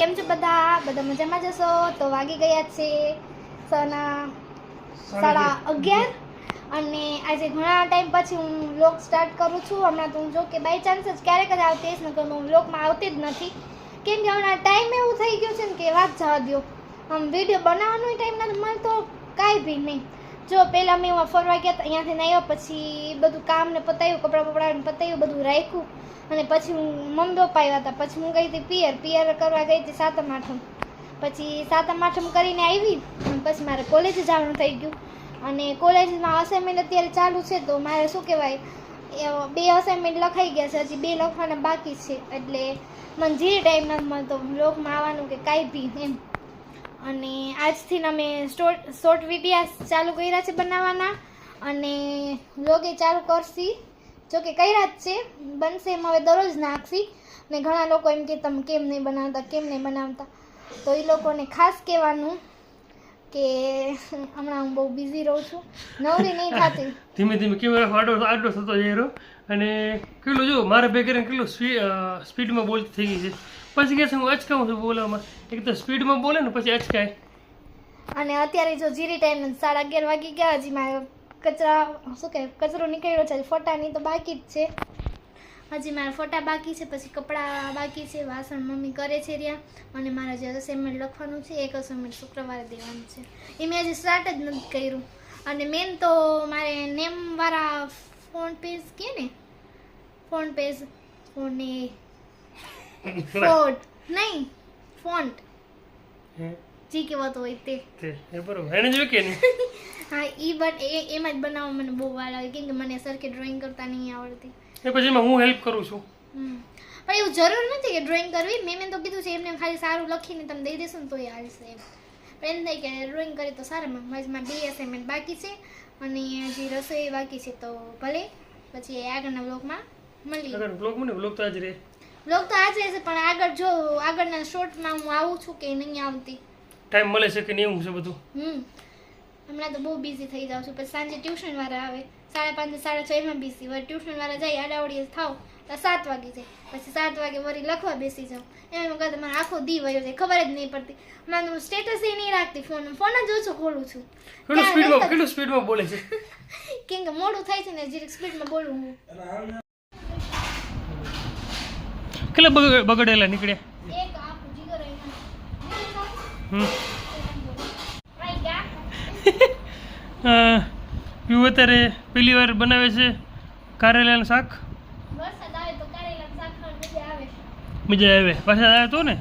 કેમ છો બધા મજામાં જશો? તો વાગી ગયા છે સના 11:30 અને આજે ઘણા ટાઈમ પછી હું વ્લોગ સ્ટાર્ટ કરું છું. હમણાં તો હું જો કે બાય ચાન્સ જ ક્યારેક જ આવતી હશે, નકર હું વ્લોગમાં આવતી જ નથી. કેમ કે હમણાં ટાઈમ એવું થઈ ગયું છે ને કે વાત જવા દો. આમ વિડીયો બનાવવાનો ટાઈમ નથી મળતો, કાંઈ બી નહીં. જો પહેલાં મેં ફરવા ગયા હતા, અહીંયાથી આવ્યા પછી બધું કામ ને પતાવ્યું, કપડાં પતાવ્યું, બધું રાખ્યું અને પછી હું મમ્મી પપ્પા આવ્યા હતા. પછી હું ગઈ હતી પિયર કરવા ગઈ હતી સાતમ આઠમ. પછી સાતમ આઠમ કરીને આવી પછી મારે કોલેજે જવાનું થઈ ગયું અને કોલેજમાં અસાઇનમેન્ટ અત્યારે ચાલુ છે. તો મારે શું કહેવાય, 2 અસાઇનમેન્ટ લખાઈ ગયા છે, હજી 2 લખવાના બાકી છે. એટલે મને જે ટાઈમ નથી મળતો વ્લોગમાં આવવાનું કે કાંઈ બી એમ. અને આજથી અમે શોર્ટ વિડીયા ચાલુ કર્યા છે બનાવવાના અને વ્લોગે ચાલુ કરશી. જોકે કર્યા જ છે, બનશે એમ હવે દરરોજ નાખશી. ને ઘણા લોકો એમ કે તમે કેમ નહીં બનાવતા, તો એ લોકોને ખાસ કહેવાનું કે હમણાં હું બહુ બિઝી રહું છું, નવરી નહીં થતી. ધીમે ધીમે કેમેરા આડો થતો જઈ રહ્યો અને કેટલું જો મારે બે કરીને કેટલું સ્પીડમાં બોલતી થઈ ગઈ છે. પછી કહે છે હું અચકાઉં છું બોલવામાં. એક તો સ્પીડમાં બોલે ને પછી અચકાય. અને અત્યારે જો જીરી ટાઈમ 11:30 વાગી ગયા, હજી મારે કચરો નીકળ્યો છે, ફોટાની તો બાકી જ છે. હજી મારા ફોટા બાકી છે, પછી કપડાં બાકી છે, વાસણ મમ્મી કરે છે રહ્યા અને મારા જે અસાઇનમેન્ટ લખવાનું છે, એક અસાઇનમેન્ટ શુક્રવારે દેવાનું છે. એ મેં હજી સ્ટાર્ટ જ નથી કર્યું. અને મેન તો મારે નેમવાળા ફોન્ટ જી કહેવાતો હોય તે બરોબર એને જોઈ કે નહીં. હા, એમાં જ બનાવવા મને બહુ વાર લાગે, કેમ કે મને સરખી ડ્રોઈંગ કરતા નહીં આવડતી. એ પછી એમાં હું હેલ્પ કરું છું. પણ એવું જરૂર નથી કે ડ્રોઈંગ કરવી. મેં તો કીધું છે એમને ખાલી સારું લખીને તમે દઈ દેશો ને તોય હાલશે એમ. પણ એમ થાય કે ડ્રોઈંગ કરી તો સારામાં. મારા 2 અસાઇનમેન્ટ બાકી છે અને હજી રસોઈ બાકી છે. તો ભલે પછી આગળના વ્લોગમાં મળીએ. વ્લોગ તો આજ રહે. વ્લોગ તો આજે છે, પણ આગળના શોર્ટમાં હું આવું છું કે નહીં આવતી, ટાઈમ મળે છે કે નહીં એવું છે બધું. હમણાં તો બહુ બિઝી થઈ જાઉં છું. પછી સાંજે ટ્યુશન વાળા આવે 5:30 6:30 બિઝી હોય. ટ્યુશન વાળા જાય આડાવડીએ થાવ તો 7 વાગી જાય. પછી 7 વાગે વળી લખવા બેસી જાઉં. એમ કરતા મને આખો દી વયો જાય, ખબર જ નહીં પડતી. હમણાં હું સ્ટેટસ એ નહીં રાખતી, ફોન જ ઓછો ખોલું છું. કેટલું સ્પીડમાં બોલે છે. કેમ કે મોડું થાય છે ને, જીરીક સ્પીડમાં બોલું હું. કેટલા બગડેલા નીકળ્યા. એક આખું જીગર એમાં પીવું અત્યારે પહેલી વાર બનાવે છે કારેલાનું શાક. વરસાદ આવે તો કારેલાનું શાક ખાવાની મજા આવે. વરસાદ આવે તો ને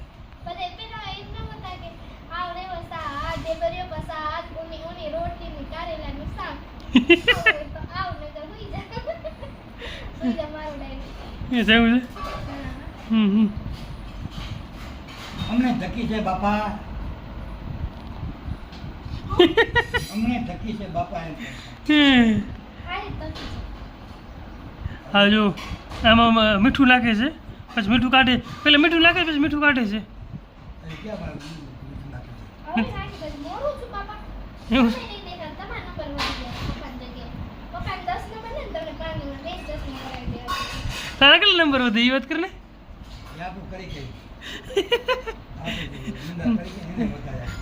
એ થયું છે. અમને ધકી છે બાપા, અમને ધકી છે બાપા. હા જો આમાં મીઠું નાખે છે, પછી મીઠું કાઢે. પેલા મીઠું નાખે પછી મીઠું કાઢે છે. એવું તારા કેટલા નંબર વધે એ વાત કરીને.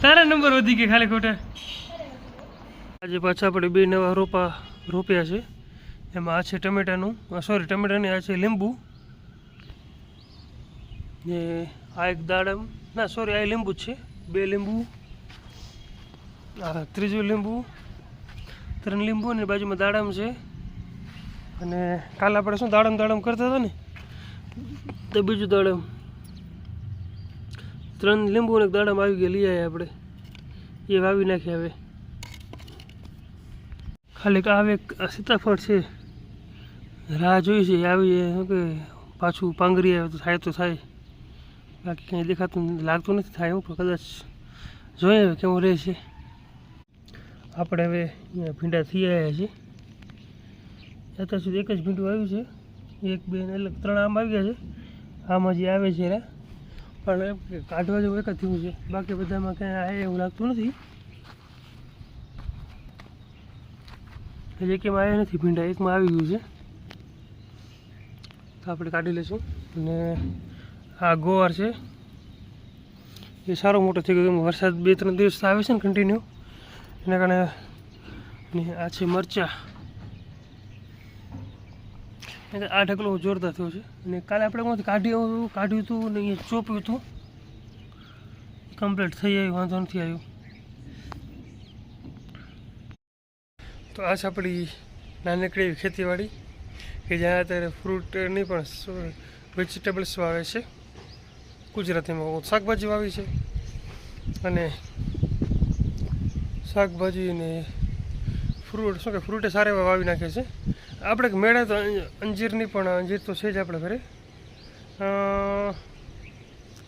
તારા નંબર વધી ગયા ખાલી ખોટા. આજે પાછા આપણે 2 નવા રોપ્યા છે. એમાં આ છે ટમેટાનું, ટમેટાની આ છે લીંબુ ને આ એક દાડમ, આ લીંબુ જ છે. 2 લીંબુ, આ 3જું લીંબુ, 3 લીંબુ અને બાજુમાં દાડમ છે. અને કાલે આપણે શું દાડમ કરતા હતા ને, તો બીજું દાડમ, 3 લીંબુ અને દાડમ આવી ગયા, લઈ આવ્યા આપણે. એ વાવી નાખ્યા. હવે ખાલી આવે સીતાફળ છે, રાહ જોઈ છે આવી શું કે પાછું પાંગરી આવે તો થાય. બાકી કંઈ દેખાતું લાગતું નથી થાય એવું, પણ કદાચ જોઈએ હવે કેવું રહે છે. આપણે હવે અહીંયા ભીંડા થઈ આવ્યા છીએ. અત્યાર સુધી એક જ ભીંડું આવ્યું છે, 1 2 એટલે 3 આમ આવી ગયા છે. આમાં જે આવે છે પણ કાઢવા જેવું એક જ થયું છે. બાકી બધામાં કંઈ આવે એવું લાગતું નથી. હજી કેમ આવ્યા નથી ભીંડા, એકમાં આવી ગયું છે તો આપણે કાઢી લઈશું. અને આ ગોવાર છે, એ સારો મોટો થઈ ગયો. એમ વરસાદ 2-3 દિવસ આવે છે ને કન્ટિન્યુ, એના કારણે. અને આ છે મરચાં. આ ઢગલો જોરદાર થયો છે. અને કાલે આપણે કાઢ્યું હતું ને અહીંયા ચોપ્યું હતું, કમ્પ્લીટ થઈ આવ્યું, વાંધો નથી આવ્યો. તો આ છે આપણી નાનકડી એવી ખેતીવાડી કે જ્યાં અત્યારે ફ્રૂટ નહીં પણ વેજીટેબલ્સ વાવે છે. ગુજરાતીમાં શાકભાજી વાવી છે, અને શાકભાજી ને ફ્રૂટ શું કે ફ્રૂટે સારા એવા વાવી નાખે છે. આપણે મેળે તો અંજીરની પણ અંજીર તો છે જ આપણે ઘરે.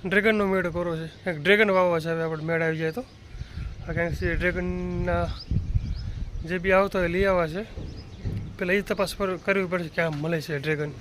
ડ્રેગનનો મેળો કરવો છે, કંઈક ડ્રેગન વાવવા છે હવે આપણે મેળ આવી જાય તો. કારણ કે ડ્રેગનના જે બી આવતા હોય લઈ આવવા છે. પહેલાં એ તપાસ કરવી પડશે ક્યાં મળે છે ડ્રેગન.